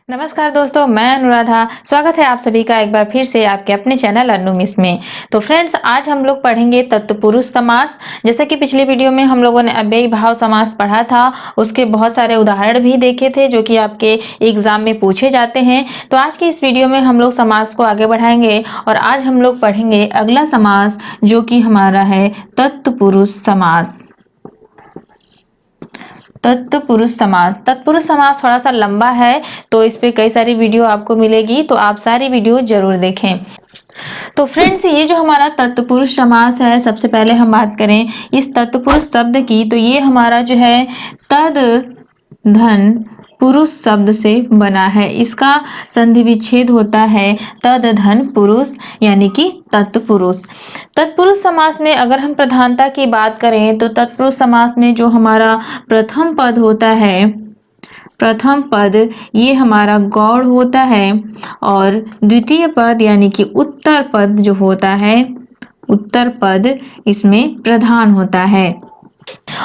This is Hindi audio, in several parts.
नमस्कार दोस्तों, मैं अनुराधा। स्वागत है आप सभी का एक बार फिर से आपके अपने चैनल अन्नू मिस में। तो फ्रेंड्स, आज हम लोग पढ़ेंगे तत्पुरुष समास। जैसे कि पिछली वीडियो में हम लोगों ने अव्ययी भाव समास पढ़ा था, उसके बहुत सारे उदाहरण भी देखे थे जो कि आपके एग्जाम में पूछे जाते हैं। तो आज की इस वीडियो में हम लोग समास को आगे बढ़ाएंगे और आज हम लोग पढ़ेंगे अगला समास जो कि हमारा है तत्पुरुष समास। तत्पुरुष समास। तत्पुरुष समास थोड़ा सा लंबा है, तो इस पे कई सारी वीडियो आपको मिलेगी, तो आप सारी वीडियो जरूर देखें। तो फ्रेंड्स, ये जो हमारा तत्पुरुष समास है, सबसे पहले हम बात करें इस तत्पुरुष शब्द की, तो ये हमारा जो है तद धन पुरुष शब्द से बना है। इसका संधि विच्छेद होता है तद धन पुरुष, यानी कि तत्पुरुष। तत्पुरुष समास में अगर हम प्रधानता की बात करें तो तत्पुरुष समास में जो हमारा प्रथम पद होता है, प्रथम पद ये हमारा गौड़ होता है और द्वितीय पद यानी कि उत्तर पद जो होता है, उत्तर पद इसमें प्रधान होता है।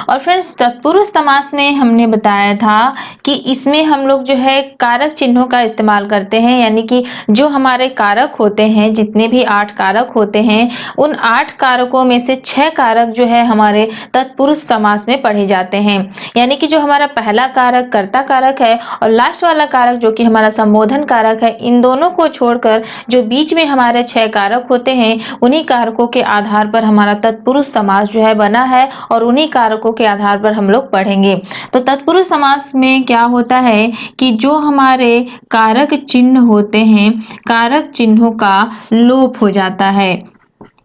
और फ्रेंड्स, तत्पुरुष समास में हमने बताया था कि इसमें हम लोग जो है कारक चिन्हों का इस्तेमाल करते हैं, यानी कि जो हमारे कारक होते हैं, जितने भी 8 कारक होते हैं, उन 8 कारकों में से 6 कारक जो है हमारे तत्पुरुष समास में पढ़े जाते हैं। यानी कि जो हमारा पहला कारक कर्ता कारक है और लास्ट वाला कारक जो कि हमारा संबोधन कारक है, इन दोनों को छोड़कर जो बीच में हमारे 6 कारक होते हैं, उन्हीं कारकों के आधार पर हमारा तत्पुरुष समास जो है बना है और उन्हीं कारकों के आधार पर हम लोग पढ़ेंगे। तो तत्पुरुष समास में क्या होता है कि जो हमारे कारक चिन्ह होते हैं, कारक चिन्हों का लोप हो जाता है,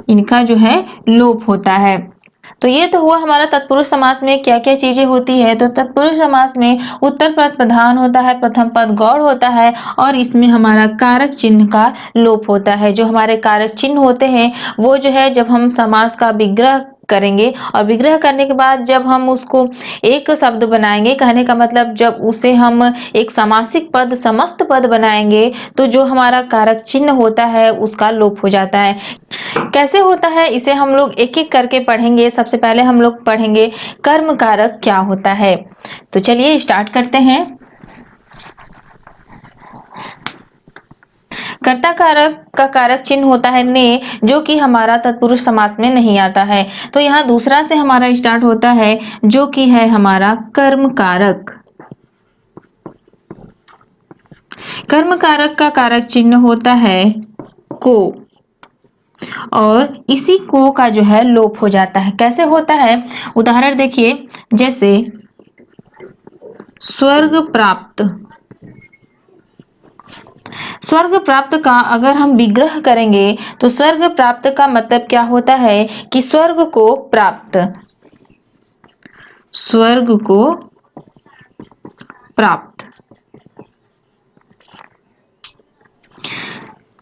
इनका जो है लोप होता है। तो ये तो हुआ हमारा तत्पुरुष समास में क्या क्या चीजें होती है। तो तत्पुरुष समास में उत्तर पद प्रधान होता है, प्रथम पद गौड़ होता है और इसमें हमारा कारक चिन्ह का लोप होता है। जो हमारे कारक चिन्ह होते हैं वो जो है जब हम समास का विग्रह करेंगे और विग्रह करने के बाद जब हम उसको एक शब्द बनाएंगे, कहने का मतलब जब उसे हम एक समासिक पद समस्त पद बनाएंगे, तो जो हमारा कारक चिन्ह होता है उसका लोप हो जाता है। कैसे होता है इसे हम लोग एक एक करके पढ़ेंगे। सबसे पहले हम लोग पढ़ेंगे कर्म कारक क्या होता है। तो चलिए स्टार्ट करते हैं। कर्ता कारक का कारक चिन्ह होता है ने, जो कि हमारा तत्पुरुष समास में नहीं आता है। तो यहाँ दूसरा से हमारा स्टार्ट होता है जो कि है हमारा कर्म कारक। कर्म कारक का कारक चिन्ह होता है को और इसी को का जो है लोप हो जाता है। कैसे होता है, उदाहरण देखिए, जैसे स्वर्ग प्राप्त। स्वर्ग प्राप्त का अगर हम विग्रह करेंगे तो स्वर्ग प्राप्त का मतलब क्या होता है कि स्वर्ग को प्राप्त, स्वर्ग को प्राप्त,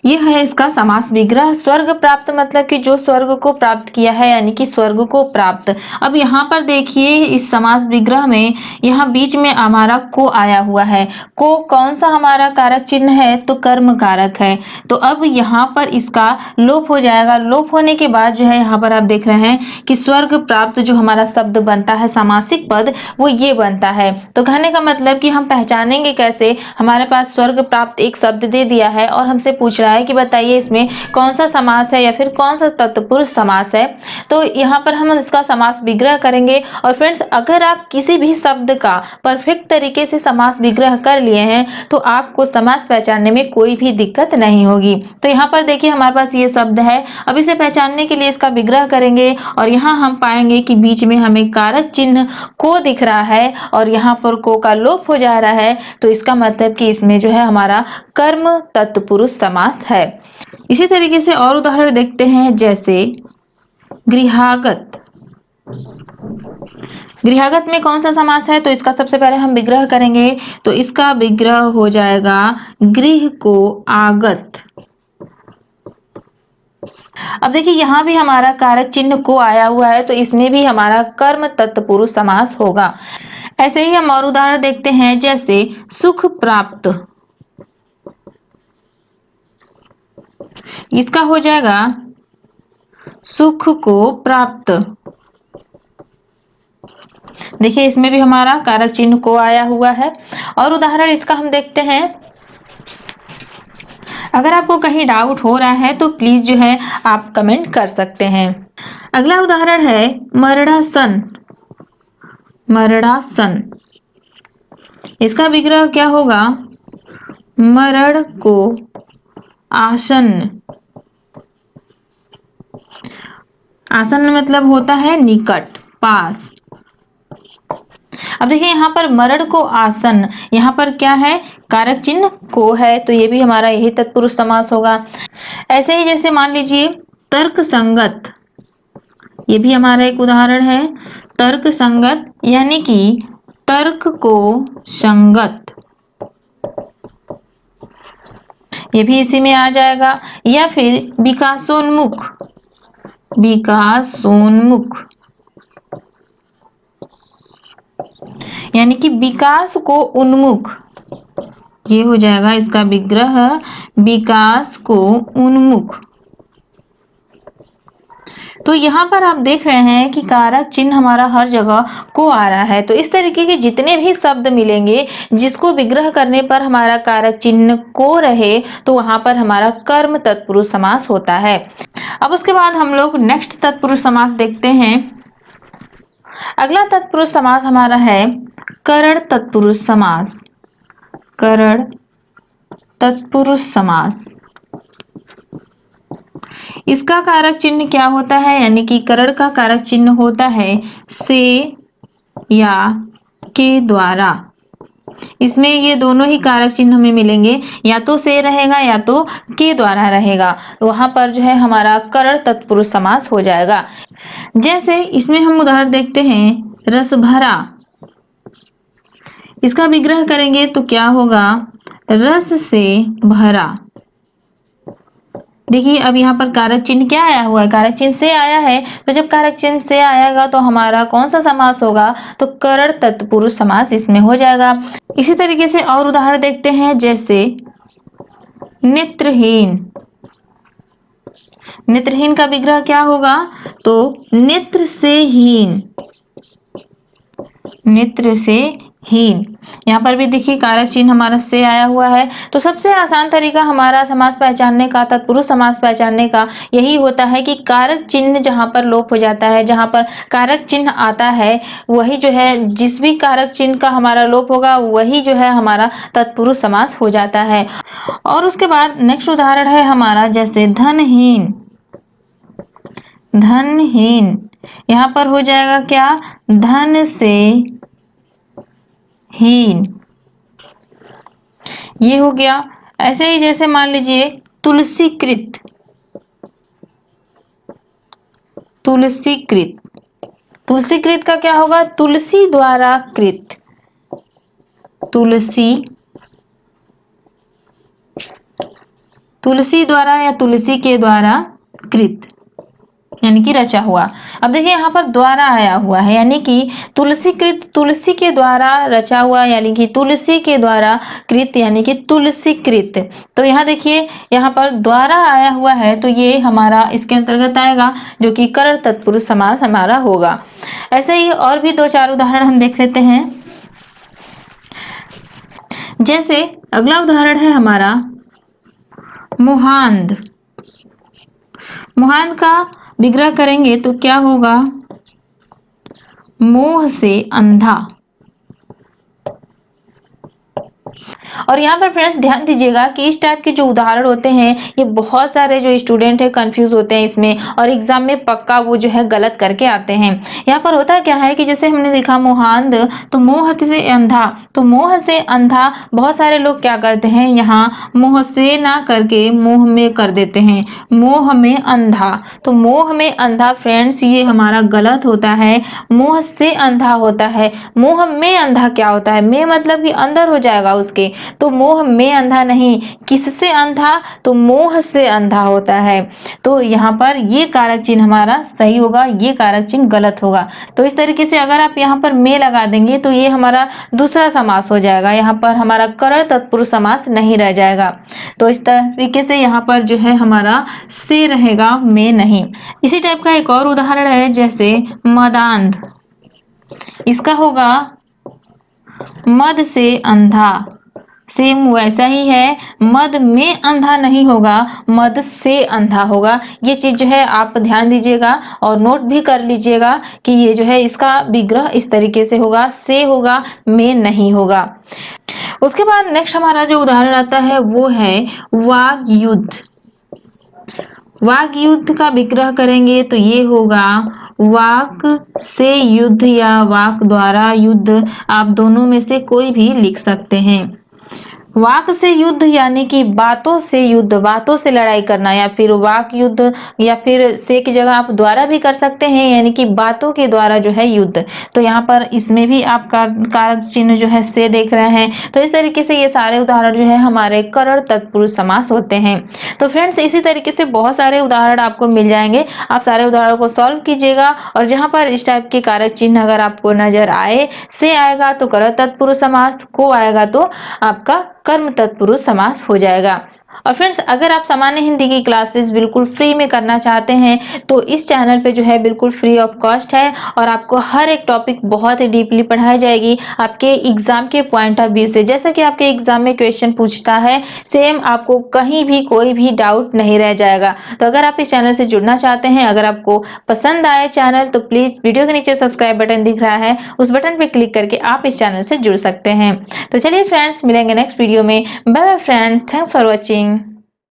यह है इसका समास विग्रह। स्वर्ग प्राप्त मतलब कि जो स्वर्ग को प्राप्त किया है, यानी कि स्वर्ग को प्राप्त। अब यहाँ पर देखिए इस समास विग्रह में यहाँ बीच में हमारा को आया हुआ है। को कौन सा हमारा कारक चिन्ह है, तो कर्म कारक है। तो अब यहाँ पर इसका लोप हो जाएगा। लोप होने के बाद जो है यहाँ पर आप देख रहे हैं कि स्वर्ग प्राप्त जो हमारा शब्द बनता है सामासिक पद, वो ये बनता है। तो कहने का मतलब कि हम पहचानेंगे कैसे, हमारे पास स्वर्ग प्राप्त एक शब्द दे दिया है और हमसे पूछ रहा है कि बताइए इसमें कौन सा समास है या फिर कौन सा तत्पुरुष समास है। तो यहाँ पर हम इसका समास विग्रह करेंगे। और फ्रेंड्स, अगर आप किसी भी शब्द का परफेक्ट तरीके से समास विग्रह कर लिए हैं तो आपको समास पहचानने में कोई भी दिक्कत नहीं होगी। तो यहाँ पर देखिए हमारे पास ये शब्द है। अब इसे पहचानने के लिए इसका विग्रह करेंगे और यहाँ हम पाएंगे कि बीच में हमें कारक चिन्ह को दिख रहा है और यहाँ पर को का लोप हो जा रहा है। तो इसका मतलब कि इसमें जो है हमारा कर्म तत्पुरुष समास है। इसी तरीके से और उदाहरण देखते हैं, जैसे गृहागत। गृहागत में कौन सा समास है, तो इसका सबसे पहले हम विग्रह करेंगे। तो इसका विग्रह हो जाएगा गृह को आगत। अब देखिए यहाँ भी हमारा कारक चिन्ह को आया हुआ है, तो इसमें भी हमारा कर्म तत्पुरुष समास होगा। ऐसे ही हम और उदाहरण देखते हैं, जैसे सुख प्राप्त। इसका हो जाएगा सुख को प्राप्त। देखिए इसमें भी हमारा कारक चिन्ह को आया हुआ है। और उदाहरण इसका हम देखते हैं, अगर आपको कहीं डाउट हो रहा है तो प्लीज जो है आप कमेंट कर सकते हैं। अगला उदाहरण है मरणासन। मरणासन, इसका विग्रह क्या होगा? मरण को आसन्न। आसन्न मतलब होता है निकट, पास। अब देखिए यहाँ पर मरण को आसन्न, यहाँ पर क्या है? कारक चिन्ह को है, तो ये भी हमारा यही तत्पुरुष समास होगा। ऐसे ही जैसे मान लीजिए तर्क संगत, ये भी हमारा एक उदाहरण है। तर्क संगत यानी कि तर्क को संगत, ये भी इसी में आ जाएगा। या फिर विकासोन्मुख। विकासोन्मुख यानी कि विकास को उन्मुख, ये हो जाएगा इसका विग्रह, विकास को उन्मुख। तो यहाँ पर आप देख रहे हैं कि कारक चिन्ह हमारा हर जगह को आ रहा है। तो इस तरीके के जितने भी शब्द मिलेंगे जिसको विग्रह करने पर हमारा कारक चिन्ह को रहे, तो वहां पर हमारा कर्म तत्पुरुष समास होता है। अब उसके बाद हम लोग नेक्स्ट तत्पुरुष समास देखते हैं। अगला तत्पुरुष समास हमारा है करण तत्पुरुष समास। करण तत्पुरुष समास, इसका कारक चिन्ह क्या होता है? यानी कि करण का कारक चिन्ह होता है से या के द्वारा। इसमें ये दोनों ही कारक चिन्ह हमें मिलेंगे, या तो से रहेगा या तो के द्वारा रहेगा। वहां पर जो है हमारा करण तत्पुरुष समास हो जाएगा। जैसे इसमें हम उदाहरण देखते हैं रस भरा, इसका विग्रह करेंगे तो क्या होगा? रस से भरा। देखिए अब यहाँ पर कारक चिन्ह क्या आया हुआ है? कारक चिन्ह से आया है। तो जब कारक चिन्ह से आएगा तो हमारा कौन सा समास होगा? तो करण तत्पुरुष समास इसमें हो जाएगा। इसी तरीके से और उदाहरण देखते हैं, जैसे नेत्रहीन। नेत्रहीन का विग्रह क्या होगा? तो नेत्र से हीन। नेत्र से हीन, यहाँ पर भी देखिए कारक चिन्ह हमारा से आया हुआ है। तो सबसे आसान तरीका हमारा समास पहचानने का, तत्पुरुष समास पहचानने का यही होता है कि कारक चिन्ह जहां पर लोप हो जाता है, जहां पर कारक चिन्ह आता है, वही जो है जिस भी कारक चिन्ह का हमारा लोप होगा वही जो है हमारा तत्पुरुष समास हो जाता है। और उसके बाद नेक्स्ट उदाहरण है हमारा जैसे धनहीन। धनहीन, यहाँ पर हो जाएगा क्या? धन से हीन, ये हो गया। ऐसे ही जैसे मान लीजिए तुलसीकृत। तुलसीकृत, तुलसीकृत का क्या होगा? तुलसी द्वारा कृत। तुलसी, तुलसी द्वारा या तुलसी के द्वारा कृत, यानी कि रचा हुआ। अब देखिए यहाँ पर द्वारा आया हुआ है, यानी कि तुलसीकृत, तुलसी के द्वारा रचा हुआ, यानी कि तुलसी के द्वारा कृत, यानी कि तुलसीकृत। तो यहाँ देखिए यहाँ पर द्वारा आया हुआ है, तो ये हमारा इसके अंतर्गत आएगा, जो कि करण तत्पुरुष समास हमारा होगा। ऐसे ही और भी दो चार उदाहरण हम देख लेते हैं। जैसे अगला उदाहरण है हमारा मुहांद। मुहांद का विग्रह करेंगे तो क्या होगा? मोह से अंधा। और यहाँ पर फ्रेंड्स ध्यान दीजिएगा कि इस टाइप के जो उदाहरण होते हैं ये बहुत सारे जो स्टूडेंट है कंफ्यूज होते हैं इसमें, और एग्जाम में पक्का वो जो है गलत करके आते हैं। यहाँ पर होता क्या है कि जैसे हमने लिखा मुहांद, तो मोह से अंधा, तो मोह से अंधा बहुत सारे लोग क्या करते हैं, यहाँ मोह से ना करके मोह में कर देते हैं, मोह में अंधा। तो मोह में अंधा फ्रेंड्स ये हमारा गलत होता है, मोह से अंधा होता है। मोह में अंधा क्या होता है? में मतलब कि अंदर हो जाएगा उसके, तो मोह में अंधा नहीं, किससे अंधा? तो मोह से अंधा होता है। तो यहाँ पर ये कारक चिन्ह हमारा सही होगा, ये कारक चिन्ह गलत होगा। तो इस तरीके से अगर आप यहाँ पर में लगा देंगे तो ये हमारा दूसरा समास हो जाएगा, यहाँ पर हमारा करण तत्पुरुष समास नहीं रह जाएगा। तो इस तरीके से यहाँ पर जो है हमारा से रहेगा, में नहीं। इसी टाइप का एक और उदाहरण है जैसे मदांध, इसका होगा मद से अंधा, सेम वैसा ही है, मद में अंधा नहीं होगा, मद से अंधा होगा। ये चीज जो है आप ध्यान दीजिएगा और नोट भी कर लीजिएगा कि ये जो है इसका विग्रह इस तरीके से होगा, से होगा, में नहीं होगा। उसके बाद नेक्स्ट हमारा जो उदाहरण आता है वो है वाग युद्ध। वाक युद्ध का विग्रह करेंगे तो ये होगा वाक से युद्ध या वाक द्वारा युद्ध, आप दोनों में से कोई भी लिख सकते हैं। वाक से युद्ध यानी कि बातों से युद्ध, बातों से लड़ाई करना, या फिर वाक युद्ध, या फिर से की जगह आप द्वारा भी कर सकते हैं, यानी कि बातों के द्वारा जो है युद्ध। तो यहाँ पर इसमें भी आप कारक चिन्ह जो है से देख रहे हैं। तो इस तरीके से ये सारे उदाहरण जो है हमारे करण तत्पुरुष समास होते हैं। तो फ्रेंड्स इसी तरीके से बहुत सारे उदाहरण आपको मिल जाएंगे, आप सारे उदाहरणों को सॉल्व कीजिएगा और जहां पर इस टाइप के कारक चिन्ह अगर आपको नजर आए, से आएगा तो करण तत्पुरुष समास, को आएगा तो आपका कर्म तत्पुरुष समास हो जाएगा। और फ्रेंड्स अगर आप सामान्य हिंदी की क्लासेस बिल्कुल फ्री में करना चाहते हैं तो इस चैनल पे जो है बिल्कुल फ्री ऑफ कॉस्ट है और आपको हर एक टॉपिक बहुत ही डीपली पढ़ाई जाएगी आपके एग्जाम के पॉइंट ऑफ व्यू से। जैसा कि आपके एग्जाम में क्वेश्चन पूछता है सेम आपको कहीं भी कोई भी डाउट नहीं रह जाएगा। तो अगर आप इस चैनल से जुड़ना चाहते हैं, अगर आपको पसंद आए चैनल तो प्लीज वीडियो के नीचे सब्सक्राइब बटन दिख रहा है, उस बटन पे क्लिक करके आप इस चैनल से जुड़ सकते हैं। तो चलिए फ्रेंड्स मिलेंगे नेक्स्ट वीडियो में। Bye bye friends, thanks for watching.